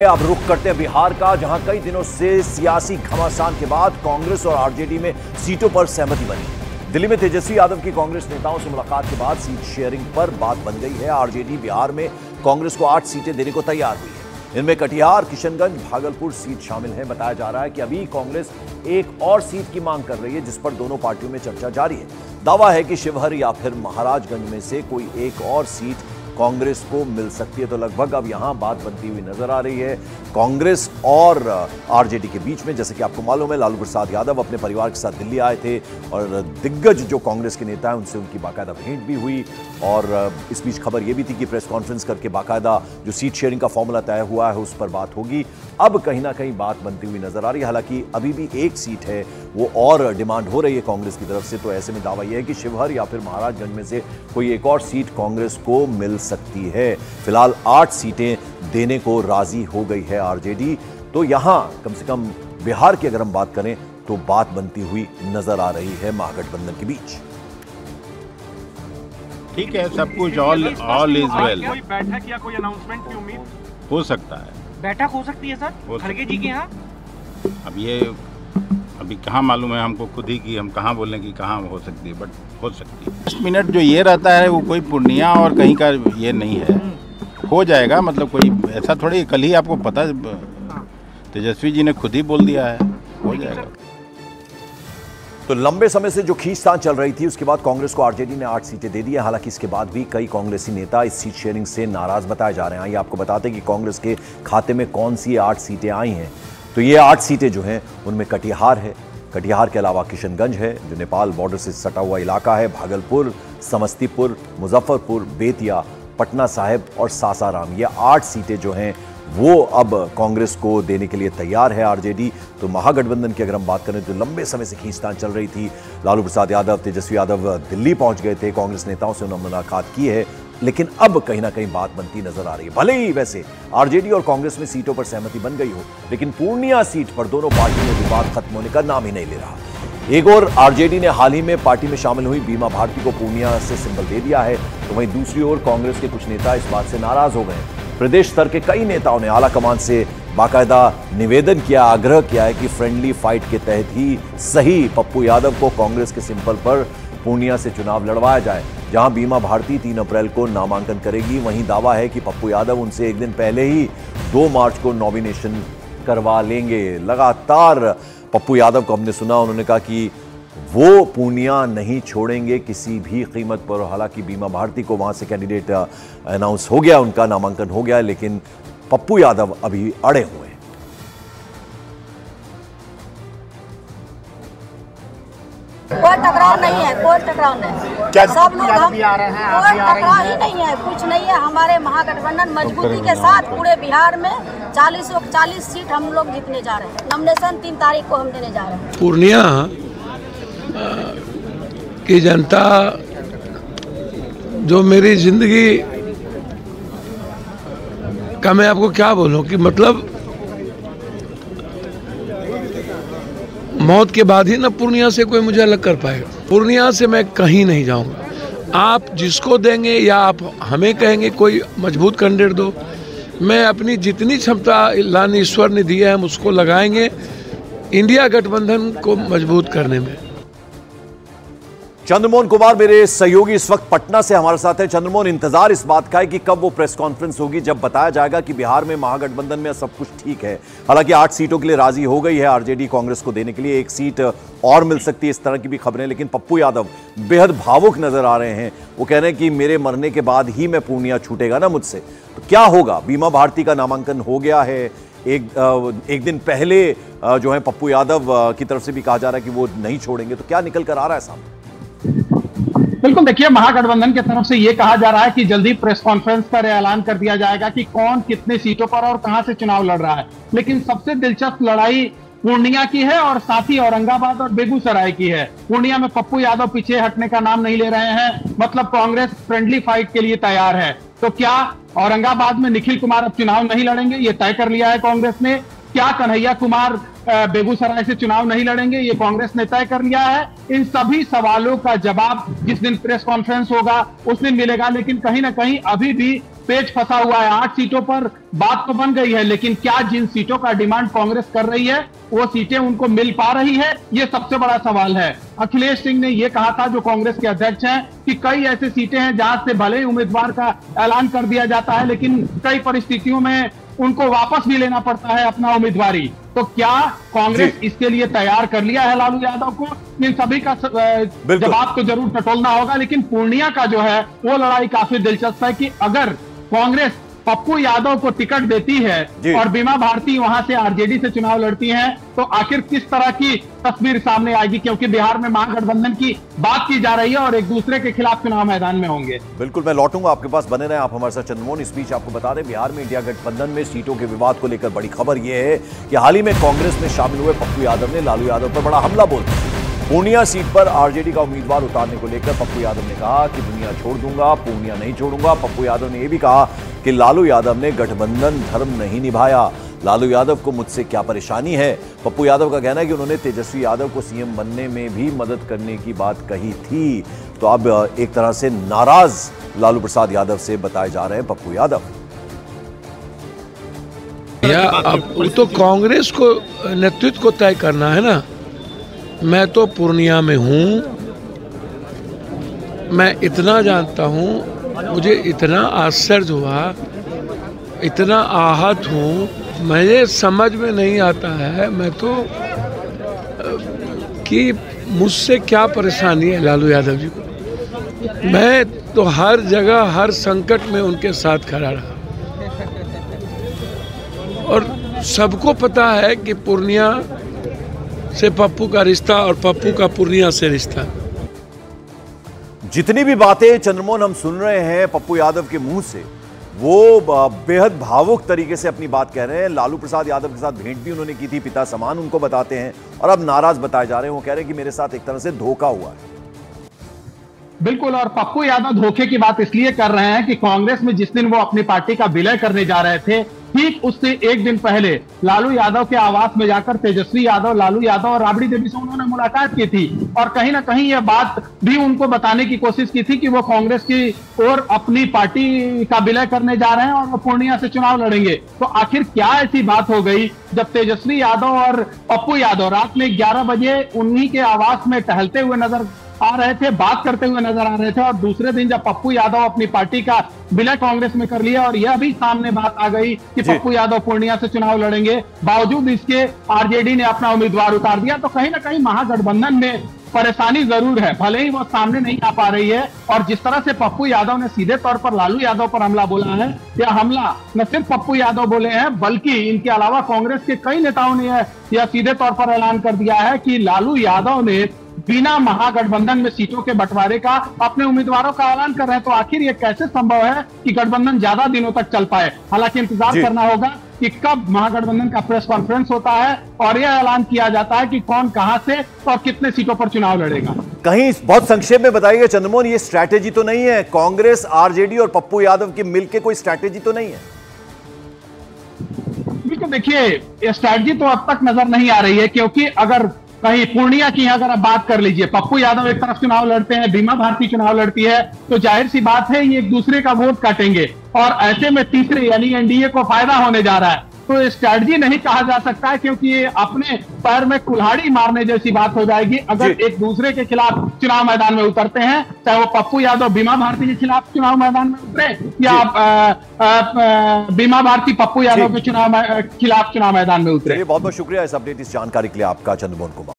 अब रुख करते हैं बिहार का, जहां कई दिनों से सियासी घमासान के बाद कांग्रेस और आरजेडी में सीटों पर सहमति बनी। दिल्ली में तेजस्वी यादव की कांग्रेस नेताओं से मुलाकात के बाद सीट शेयरिंग पर बात बन गई है। आरजेडी बिहार में कांग्रेस को 8 सीटें देने को तैयार हुई है। इनमें कटिहार, किशनगंज, भागलपुर सीट शामिल है। बताया जा रहा है कि अभी कांग्रेस एक और सीट की मांग कर रही है, जिस पर दोनों पार्टियों में चर्चा जारी है। दावा है कि शिवहर या फिर महाराजगंज में से कोई एक और सीट कांग्रेस को मिल सकती है। तो लगभग अब यहां बात बनती हुई नजर आ रही है कांग्रेस और आरजेडी के बीच में। जैसे कि आपको मालूम है, लालू प्रसाद यादव अपने परिवार के साथ दिल्ली आए थे और दिग्गज जो कांग्रेस के नेता हैं उनसे उनकी बाकायदा भेंट भी हुई। और इस बीच खबर यह भी थी कि प्रेस कॉन्फ्रेंस करके बाकायदा जो सीट शेयरिंग का फॉर्मूला तय हुआ है उस पर बात होगी। अब कहीं ना कहीं बात बनती हुई नजर आ रही है। हालांकि अभी भी एक सीट है वो और डिमांड हो रही है कांग्रेस की तरफ से। तो ऐसे में दावा यह है कि शिवहर या फिर महाराजगंज में से कोई एक और सीट कांग्रेस को मिल सकती है। फिलहाल 8 सीटें देने को राजी हो गई है आरजेडी। तो यहां कम से कम बिहार की अगर हम बात करें तो बात बनती हुई नजर आ रही है महागठबंधन के बीच। ठीक है, सब कुछ ऑल इज वेल। कोई बैठक या कोई अनाउंसमेंट की उम्मीद हो सकता है, बैठक हो सकती है सर खड़गे जी के यहाँ। अब ये अभी कहाँ मालूम है हमको खुद ही कि हम कहाँ बोलें कि कहाँ हो सकती है, बट हो सकती है। 10 मिनट जो ये रहता है वो कोई पूर्णिया और कहीं का ये नहीं है, हो जाएगा। मतलब कोई ऐसा थोड़ी, कल ही आपको पता तेजस्वी जी ने खुद ही बोल दिया है, हो जाएगा। तो लंबे समय से जो खींचतान चल रही थी उसके बाद कांग्रेस को आरजेडी ने 8 सीटें दे दी है। हालांकि इसके बाद भी कई कांग्रेसी नेता इस सीट शेयरिंग से नाराज बताए जा रहे हैं। आइए आपको बताते हैं कि कांग्रेस के खाते में कौन सी 8 सीटें आई हैं। तो ये 8 सीटें जो हैं उनमें कटिहार है, कटिहार के अलावा किशनगंज है जो नेपाल बॉर्डर से सटा हुआ इलाका है, भागलपुर, समस्तीपुर, मुजफ्फरपुर, बेतिया, पटना साहिब और सासाराम। ये 8 सीटें जो हैं वो अब कांग्रेस को देने के लिए तैयार है आरजेडी। तो महागठबंधन की अगर हम बात करें तो लंबे समय से खींचतान चल रही थी। लालू प्रसाद यादव, तेजस्वी यादव दिल्ली पहुंच गए थे, कांग्रेस नेताओं से उन्होंने मुलाकात की है, लेकिन अब कहीं ना कहीं बात बनती नजर आ रही है। भले ही वैसे आरजेडी और कांग्रेस में सीटों पर सहमति बन गई हो, लेकिन पूर्णिया सीट पर दोनों पार्टियों में विवाद खत्म होने का नाम ही नहीं ले रहा। एक और आरजेडी ने हाल ही में पार्टी में शामिल हुई बीमा भारती को पूर्णिया से सिंबल दे दिया है, तो वहीं दूसरी ओर कांग्रेस के कुछ नेता इस बात से नाराज हो गए। प्रदेश स्तर के कई नेताओं ने आला कमान से बाकायदा निवेदन किया, आग्रह किया है कि फ्रेंडली फाइट के तहत ही सही पप्पू यादव को कांग्रेस के सिंबल पर पूर्णिया से चुनाव लड़वाया जाए। जहां बीमा भारती 3 अप्रैल को नामांकन करेगी, वहीं दावा है कि पप्पू यादव उनसे एक दिन पहले ही 2 मार्च को नॉमिनेशन करवा लेंगे। लगातार पप्पू यादव को हमने सुना, उन्होंने कहा कि वो पूर्णिया नहीं छोड़ेंगे किसी भी कीमत पर। हालांकि बीमा भारती को वहां से कैंडिडेट अनाउंस हो गया, उनका नामांकन हो गया, लेकिन पप्पू यादव अभी अड़े हुए हैं। कोई टकराव नहीं है, कोई टकराव नहीं। क्या सब लोग हम भी आ रहे हैं, आप कोई भी आ रही टकराव ही हैं? नहीं है, कुछ नहीं है। हमारे महागठबंधन मजबूती के साथ पूरे बिहार में 40 सीट हम लोग जीतने जा रहे हैं। नॉमिनेशन 3 तारीख को हम देने जा रहे हैं। पूर्णिया की जनता जो मेरी जिंदगी का, मैं आपको क्या बोलूं कि मतलब मौत के बाद ही ना पूर्णिया से कोई मुझे अलग कर पाएगा। पूर्णिया से मैं कहीं नहीं जाऊंगा। आप जिसको देंगे या आप हमें कहेंगे कोई मजबूत कैंडिडेट दो, मैं अपनी जितनी क्षमता लान ईश्वर ने दी है हम उसको लगाएंगे इंडिया गठबंधन को मजबूत करने में। चंद्रमोहन कुमार मेरे सहयोगी इस वक्त पटना से हमारे साथ है। चंद्रमोहन, इंतजार इस बात का है कि कब वो प्रेस कॉन्फ्रेंस होगी जब बताया जाएगा कि बिहार में महागठबंधन में सब कुछ ठीक है। हालांकि 8 सीटों के लिए राजी हो गई है आरजेडी कांग्रेस को देने के लिए, 1 सीट और मिल सकती है, इस तरह की भी खबरें। लेकिन पप्पू यादव बेहद भावुक नजर आ रहे हैं। वो कह रहे हैं कि मेरे मरने के बाद ही मैं पूर्णिया छूटेगा ना मुझसे। तो क्या होगा? बीमा भारती का नामांकन हो गया है, एक दिन पहले जो है पप्पू यादव की तरफ से भी कहा जा रहा है कि वो नहीं छोड़ेंगे। तो क्या निकल कर आ रहा है सामने? बिल्कुल, देखिए, महागठबंधन की तरफ से यह कहा जा रहा है कि जल्दी प्रेस कॉन्फ्रेंस कर ऐलान कर दिया जाएगा कि कौन कितने सीटों पर और कहां से चुनाव लड़ रहा है। लेकिन सबसे दिलचस्प लड़ाई पूर्णिया की है और साथ ही औरंगाबाद और बेगूसराय की है। पूर्णिया में पप्पू यादव पीछे हटने का नाम नहीं ले रहे हैं, मतलब कांग्रेस फ्रेंडली फाइट के लिए तैयार है। तो क्या औरंगाबाद में निखिल कुमार अब चुनाव नहीं लड़ेंगे, ये तय कर लिया है कांग्रेस ने? क्या कन्हैया कुमार बेगूसराय से चुनाव नहीं लड़ेंगे, ये कांग्रेस ने तय कर लिया है? इन सभी सवालों का जवाब जिस दिन प्रेस कॉन्फ्रेंस होगा उस दिन मिलेगा। लेकिन कहीं ना कहीं अभी भी पेच फंसा हुआ है। 8 सीटों पर बात तो बन गई है, लेकिन क्या जिन सीटों का डिमांड कांग्रेस कर रही है वो सीटें उनको मिल पा रही है, ये सबसे बड़ा सवाल है। अखिलेश सिंह ने यह कहा था, जो कांग्रेस के अध्यक्ष हैं, कि कई ऐसी सीटें हैं जहां से भले ही उम्मीदवार का ऐलान कर दिया जाता है, लेकिन कई परिस्थितियों में उनको वापस भी लेना पड़ता है अपना उम्मीदवारी। तो क्या कांग्रेस इसके लिए तैयार कर लिया है लालू यादव को? इन सभी का जवाब तो जरूर टटोलना होगा, लेकिन पूर्णिया का जो है वो लड़ाई काफी दिलचस्प है कि अगर कांग्रेस पप्पू यादव को टिकट देती है और बीमा भारती वहां से आरजेडी से चुनाव लड़ती हैं, तो आखिर किस तरह की तस्वीर सामने आएगी, क्योंकि बिहार में महागठबंधन की बात की जा रही है और एक दूसरे के खिलाफ चुनाव मैदान में होंगे। बिल्कुल, मैं लौटूंगा आपके पास, बने रहे आप हमारे साथ चंद्रमोहन। इस बीच आपको बता दें, बिहार में इंडिया गठबंधन में सीटों के विवाद को लेकर बड़ी खबर यह है कि हाल ही में कांग्रेस में शामिल हुए पप्पू यादव ने लालू यादव पर बड़ा हमला बोल दिया। पूर्णिया सीट पर आरजेडी का उम्मीदवार उतारने को लेकर पप्पू यादव ने कहा कि दुनिया छोड़ दूंगा, पूर्णिया नहीं छोड़ूंगा। पप्पू यादव ने यह भी कहा कि लालू यादव ने गठबंधन धर्म नहीं निभाया। लालू यादव को मुझसे क्या परेशानी है? पप्पू यादव का कहना है कि उन्होंने तेजस्वी यादव को सीएम बनने में भी मदद करने की बात कही थी। तो अब एक तरह से नाराज लालू प्रसाद यादव से बताए जा रहे हैं पप्पू यादव। अब तो कांग्रेस को नेतृत्व को तय करना है ना। मैं तो पूर्णिया में हूँ, मैं इतना जानता हूँ, मुझे इतना आश्चर्य हुआ, इतना आहत हूँ, मुझे समझ में नहीं आता है मैं तो कि मुझसे क्या परेशानी है लालू यादव जी को। मैं तो हर जगह हर संकट में उनके साथ खड़ा रहा और सबको पता है कि पूर्णिया से पप्पू का रिश्ता और पप्पू का पूर्णिया से रिश्ता। जितनी भी बातें चंद्रमोहन हम सुन रहे हैं पप्पू यादव के मुंह से, वो बेहद भावुक तरीके से अपनी बात कह रहे हैं। लालू प्रसाद यादव के साथ भेंट भी उन्होंने की थी, पिता समान उनको बताते हैं, और अब नाराज बताए जा रहे हैं। वो कह रहे हैं कि मेरे साथ एक तरह से धोखा हुआ है। बिल्कुल, और पप्पू यादव धोखे की बात इसलिए कर रहे हैं कि कांग्रेस में जिस दिन वो अपनी पार्टी का विलय करने जा रहे थे, ठीक उससे एक दिन पहले लालू यादव के आवास में जाकर तेजस्वी यादव, लालू यादव और राबड़ी देवी से उन्होंने मुलाकात की थी और कहीं ना कहीं यह बात भी उनको बताने की कोशिश की थी कि वो कांग्रेस की ओर अपनी पार्टी का विलय करने जा रहे हैं और वो पूर्णिया से चुनाव लड़ेंगे। तो आखिर क्या ऐसी बात हो गई जब तेजस्वी यादव और पप्पू यादव रात में 11 बजे उन्हीं के आवास में टहलते हुए नजर आ रहे थे, बात करते हुए नजर आ रहे थे, और दूसरे दिन जब पप्पू यादव अपनी पार्टी का विलय कांग्रेस में कर लिया और यह भी सामने बात आ गई कि पप्पू यादव पूर्णिया से चुनाव लड़ेंगे, बावजूद इसके आरजेडी ने अपना उम्मीदवार उतार दिया, तो कहीं ना कहीं महागठबंधन में परेशानी जरूर है, भले ही वो सामने नहीं आ पा रही है। और जिस तरह से पप्पू यादव ने सीधे तौर पर लालू यादव पर हमला बोला है, यह हमला न सिर्फ पप्पू यादव बोले हैं, बल्कि इनके अलावा कांग्रेस के कई नेताओं ने यह सीधे तौर पर ऐलान कर दिया है कि लालू यादव ने बिना महागठबंधन में सीटों के बंटवारे का अपने उम्मीदवारों का ऐलान कर रहे हैं। तो आखिर ये कैसे संभव है कि गठबंधन ज्यादा दिनों तक चल पाए? हालांकि इंतजार करना होगा कि कब महागठबंधन का प्रेस कॉन्फ्रेंस होता है और यह ऐलान किया जाता है कि कौन कहां से और कितने सीटों पर चुनाव लड़ेगा। कहीं बहुत संक्षेप में बताइए चंद्रमोहन, ये स्ट्रैटेजी तो नहीं है कांग्रेस, आरजेडी और पप्पू यादव की मिलकर कोई स्ट्रैटेजी तो नहीं है? बिल्कुल, देखिए ये स्ट्रैटेजी तो अब तक नजर नहीं आ रही है, क्योंकि अगर कहीं पूर्णिया की अगर आप बात कर लीजिए, पप्पू यादव एक तरफ चुनाव लड़ते हैं, बीमा भारती चुनाव लड़ती है, तो जाहिर सी बात है ये एक दूसरे का वोट काटेंगे और ऐसे में तीसरे यानी एनडीए को फायदा होने जा रहा है। तो स्ट्रैटेजी नहीं कहा जा सकता है, क्योंकि ये अपने पैर में कुल्हाड़ी मारने जैसी बात हो जाएगी अगर एक दूसरे के खिलाफ चुनाव मैदान में उतरते हैं, चाहे वो पप्पू यादव बीमा भारती के खिलाफ चुनाव मैदान में उतरे या बीमा भारती पप्पू यादव के खिलाफ चुनाव मैदान में उतरे। बहुत बहुत शुक्रिया इस अपडेट, इस जानकारी के लिए आपका चंद्रमोहन कुमार।